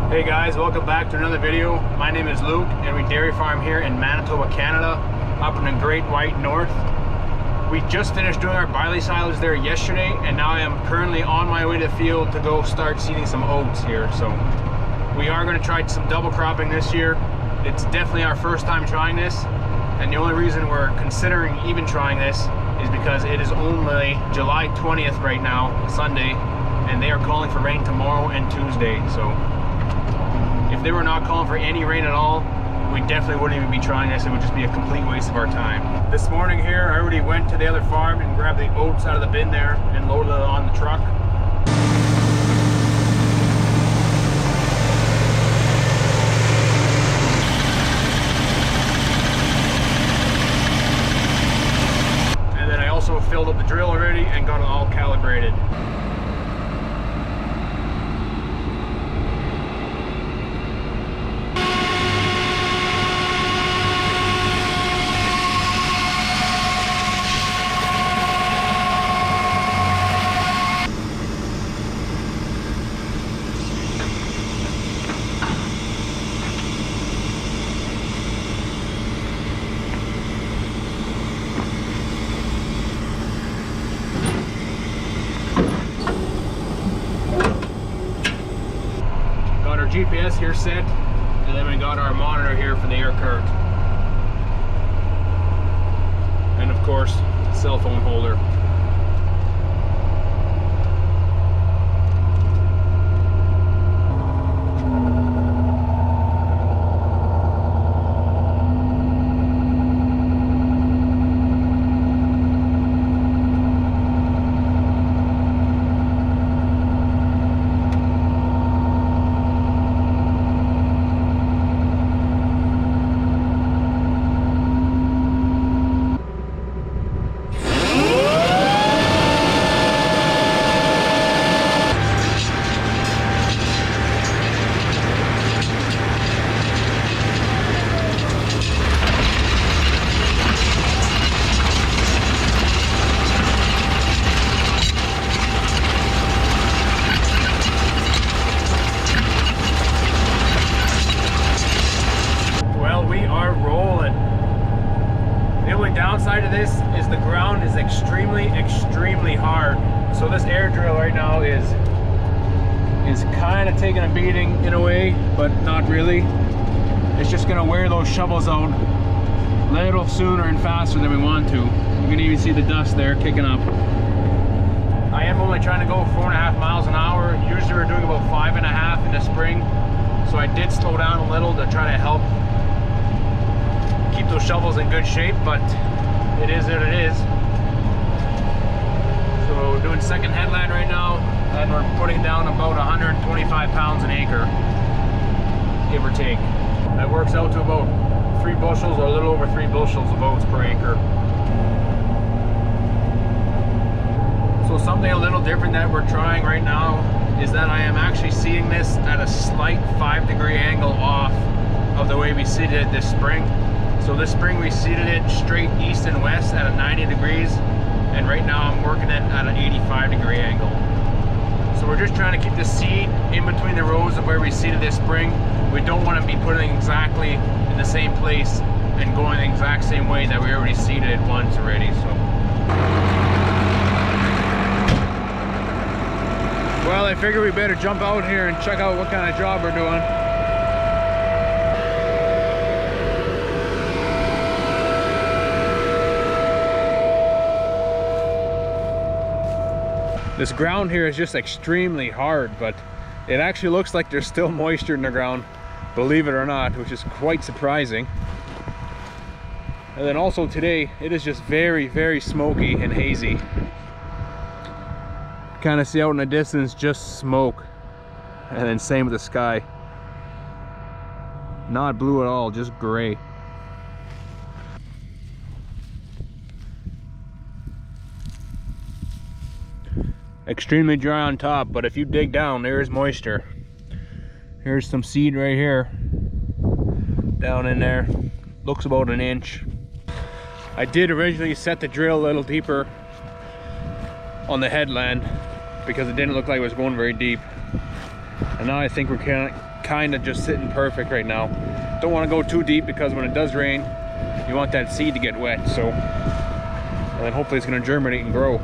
Hey guys, welcome back to another video. My name is Luke and we dairy farm here in Manitoba, Canada, up in the Great White North. We just finished doing our barley silage there yesterday, and now I am currently on my way to the field to go start seeding some oats here. So we are going to try some double cropping this year. It's definitely our first time trying this, and the only reason we're considering even trying this is because it is only July 20th right now, Sunday, and they are calling for rain tomorrow and Tuesday. So if they were not calling for any rain at all, we definitely wouldn't even be trying this. It would just be a complete waste of our time. This morning here, I already went to the other farm and grabbed the oats out of the bin there and loaded it on the truck. And then I also filled up the drill already and got it all calibrated. GPS here set, and then we got our monitor here for the air current, and of course cell phone holder. Downside of this is the ground is extremely hard. So this air drill right now is kind of taking a beating in a way, but not really. It's just gonna wear those shovels out a little sooner and faster than we want to. You can even see the dust there kicking up. I am only trying to go 4.5 miles an hour. Usually we're doing about 5.5 in the spring. So I did slow down a little to try to help keep those shovels in good shape, but it is what it is. So we're doing second headland right now, and we're putting down about 125 pounds an acre, give or take. That works out to about 3 bushels or a little over 3 bushels of oats per acre. So something a little different that we're trying right now is that I am actually seeding this at a slight 5-degree angle off of the way we seeded it this spring. So this spring we seeded it straight east and west at a 90 degrees, and right now I'm working it at an 85-degree angle. So we're just trying to keep the seed in between the rows of where we seeded this spring. We don't want to be putting exactly in the same place and going the exact same way that we already seeded it once already. So, well, I figure we better jump out here and check out what kind of job we're doing. This ground here is just extremely hard, but it actually looks like there's still moisture in the ground, believe it or not, which is quite surprising. And then also today, it is just very smoky and hazy. Kind of see out in the distance just smoke, and then same with the sky. Not blue at all, just gray. Extremely dry on top, but if you dig down, there is moisture. Here's some seed right here, down in there. Looks about an inch. I did originally set the drill a little deeper on the headland because it didn't look like it was going very deep. And now I think we're kind kind of just sitting perfect right now. Don't want to go too deep because when it does rain, you want that seed to get wet. So, and then hopefully it's going to germinate and grow.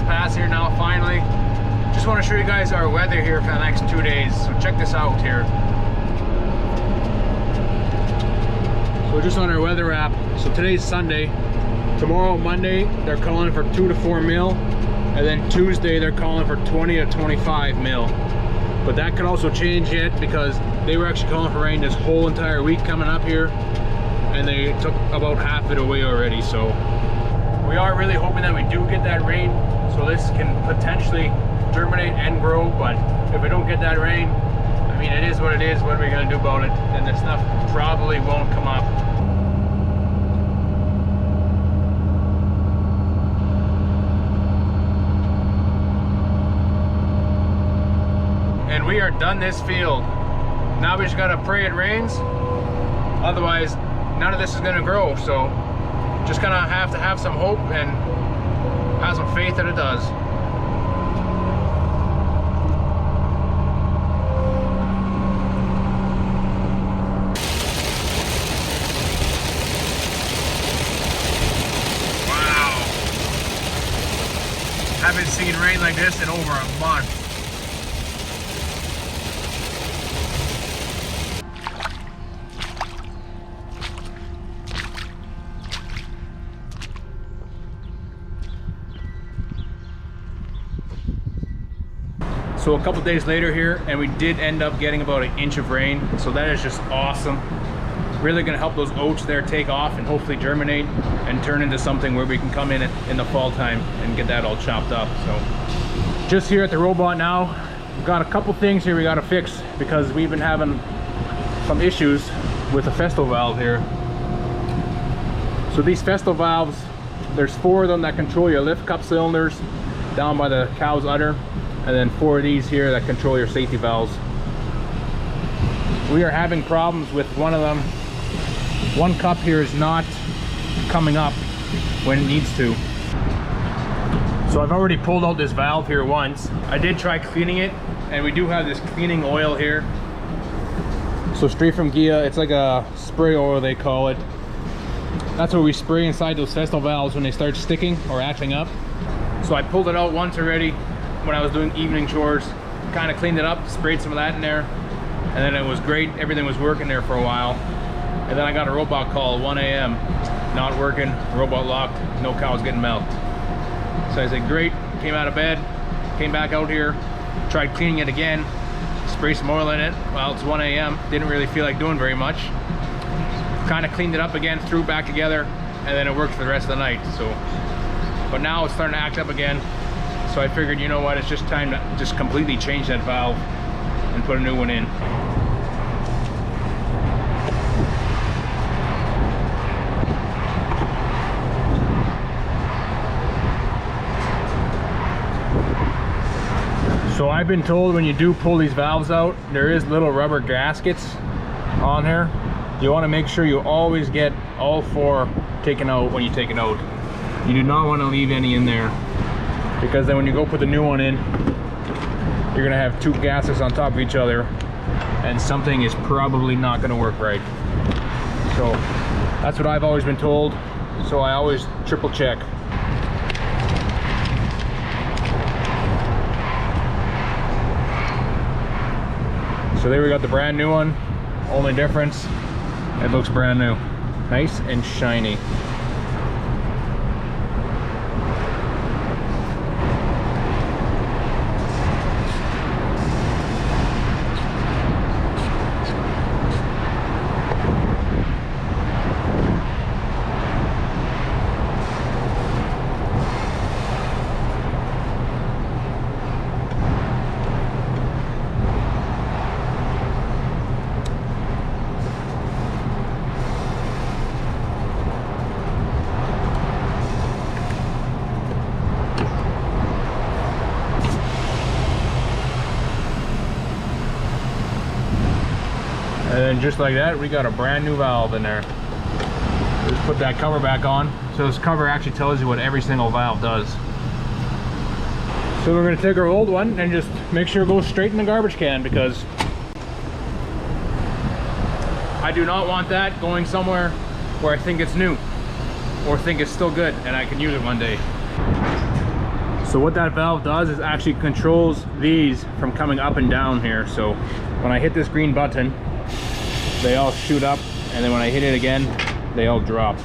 pass here now finally. Just want to show you guys our weather here for the next 2 days. So check this out here. So just on our weather app, so today's Sunday. Tomorrow, Monday, they're calling for 2 to 4 mil. And then Tuesday, they're calling for 20 to 25 mil. But that could also change yet because they were actually calling for rain this whole entire week coming up here. And they took about half of it away already. So we are really hoping that we do get that rain. So this can potentially germinate and grow. But if we don't get that rain, I mean, it is what it is. What are we going to do about it? And the stuff probably won't come up. And we are done this field. Now we just gotta pray it rains. Otherwise, none of this is gonna grow. So just gonna have to have some hope and have some faith that it does. Wow. Haven't seen rain like this in over a month. So a couple days later here, and we did end up getting about 1 inch of rain. So that is just awesome. Really gonna help those oats there take off and hopefully germinate and turn into something where we can come in the fall time and get that all chopped up. So just here at the robot now, we've got a couple things here we gotta fix because we've been having some issues with a Festo valve here. So these Festo valves, there's 4 of them that control your lift cup cylinders down by the cow's udder, and then 4 of these here that control your safety valves. We are having problems with one of them. One cup here is not coming up when it needs to. So I've already pulled out this valve here once. I did try cleaning it, and we do have this cleaning oil here. So straight from Gia, it's like a spray oil they call it. That's what we spray inside those Festo valves when they start sticking or acting up. So I pulled it out once already when I was doing evening chores. Kind of cleaned it up, sprayed some of that in there, and then it was great. Everything was working there for a while. And then I got a robot call at 1 a.m. Not working, robot locked, no cows getting milked. So I said, great, came out of bed, came back out here, tried cleaning it again, sprayed some oil in it. Well, it's 1 a.m., didn't really feel like doing very much. Kind of cleaned it up again, threw it back together, and then it worked for the rest of the night. So, but now it's starting to act up again. So I figured, you know what, it's just time to just completely change that valve and put a new one in. So I've been told when you do pull these valves out, there is little rubber gaskets on here. You want to make sure you always get all 4 taken out when you take it out. You do not want to leave any in there, because then when you go put the new one in, you're going to have 2 gaskets on top of each other, and something is probably not going to work right. So that's what I've always been told, so I always triple check. So there we got the brand new one. Only difference, it looks brand new. Nice and shiny. And then just like that, we got a brand new valve in there. Just put that cover back on. So this cover actually tells you what every single valve does. So we're gonna take our old one and just make sure it goes straight in the garbage can, because I do not want that going somewhere where I think it's new or think it's still good and I can use it one day. So what that valve does is actually controls these from coming up and down here. So when I hit this green button, they all shoot up, and then when I hit it again, they all drop.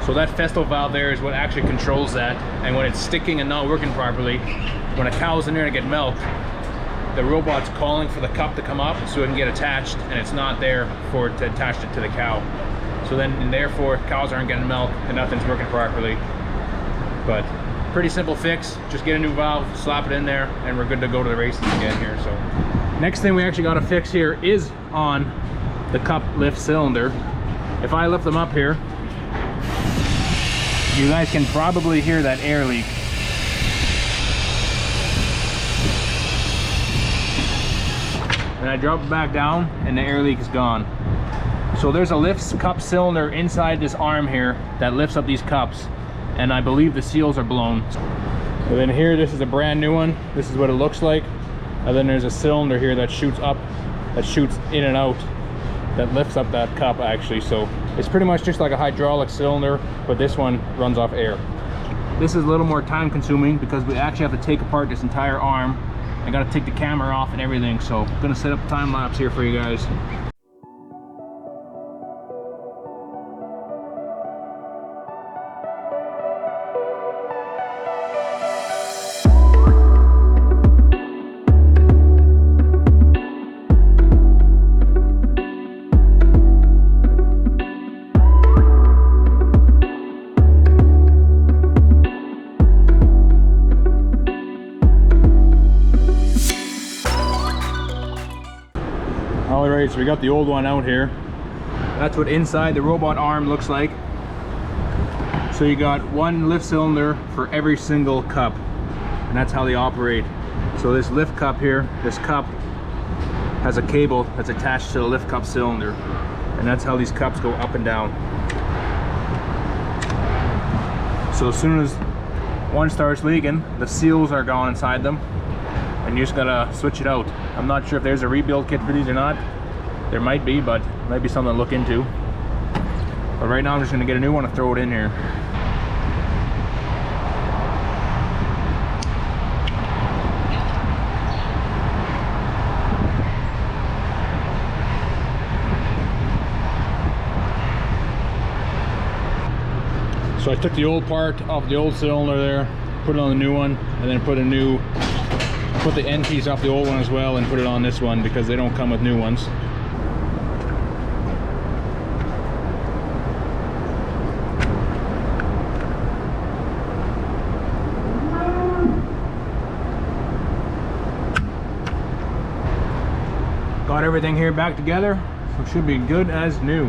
So that Festo valve there is what actually controls that, and when it's sticking and not working properly, when a cow's in there to get milked, the robot's calling for the cup to come up so it can get attached, and it's not there for it to attach it to the cow. So then, and therefore, cows aren't getting milk and nothing's working properly. But pretty simple fix, just get a new valve, slap it in there, and we're good to go to the races again here. So next thing we actually got to fix here is on the cup lift cylinder. If I lift them up here, you guys can probably hear that air leak. And I drop it back down and the air leak is gone. So there's a lift cup cylinder inside this arm here that lifts up these cups, and I believe the seals are blown. And then here, this is a brand new one. This is what it looks like. And then there's a cylinder here that shoots up, that shoots in and out, that lifts up that cup actually. So it's pretty much just like a hydraulic cylinder, but this one runs off air. This is a little more time consuming because we actually have to take apart this entire arm. I got to take the camera off and everything, so I'm gonna set up a time lapse here for you guys. Alright, so we got the old one out here. That's what inside the robot arm looks like. So you got one lift cylinder for every single cup, and that's how they operate. So this lift cup here, this cup has a cable that's attached to the lift cup cylinder, and that's how these cups go up and down. So as soon as one starts leaking, the seals are gone inside them, and you just gotta switch it out. I'm not sure if there's a rebuild kit for these or not. There might be, but it might be something to look into. But right now I'm just gonna get a new one and throw it in here. So I took the old part off the old cylinder there, put it on the new one, and then put the end piece off the old one as well and put it on this one because they don't come with new ones. Got everything here back together, so it should be good as new.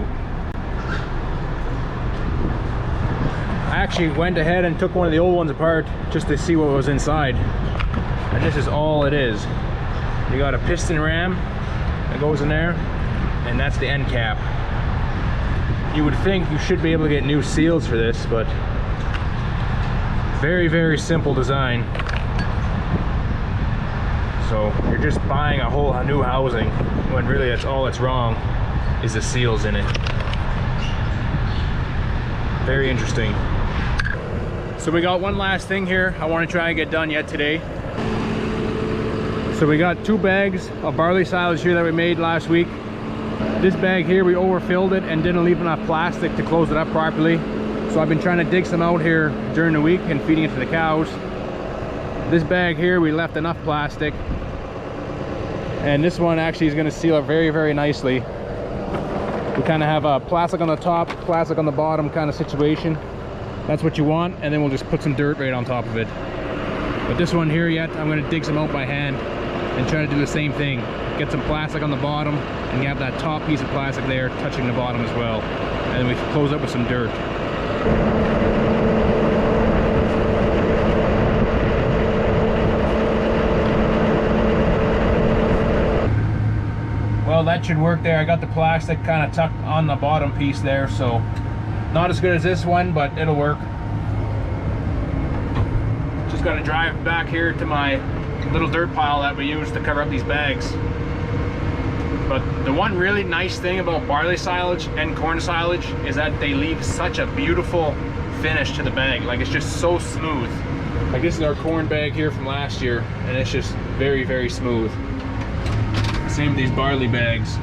I actually went ahead and took one of the old ones apart just to see what was inside, and this is all it is. You got a piston ram that goes in there, and that's the end cap. You would think you should be able to get new seals for this, but very, very simple design. So you're just buying a whole new housing when really that's all that's wrong is the seals in it. Very interesting. So we got one last thing here I want to try and get done yet today. So we got 2 bags of barley silage here that we made last week. This bag here, we overfilled it and didn't leave enough plastic to close it up properly. So I've been trying to dig some out here during the week and feeding it to the cows. This bag here, we left enough plastic. And this one actually is going to seal it very, very nicely. We kind of have a plastic on the top, plastic on the bottom kind of situation. That's what you want, and then we'll just put some dirt right on top of it. But this one here yet, I'm going to dig some out by hand and try to do the same thing. Get some plastic on the bottom, and you have that top piece of plastic there touching the bottom as well. And then we close up with some dirt. Well, that should work there. I got the plastic kind of tucked on the bottom piece there, so not as good as this one, but it'll work. Just got to drive back here to my little dirt pile that we use to cover up these bags. But the one really nice thing about barley silage and corn silage is that they leave such a beautiful finish to the bag. Like, it's just so smooth. Like, this is our corn bag here from last year, and it's just very, very smooth. Same with these barley bags.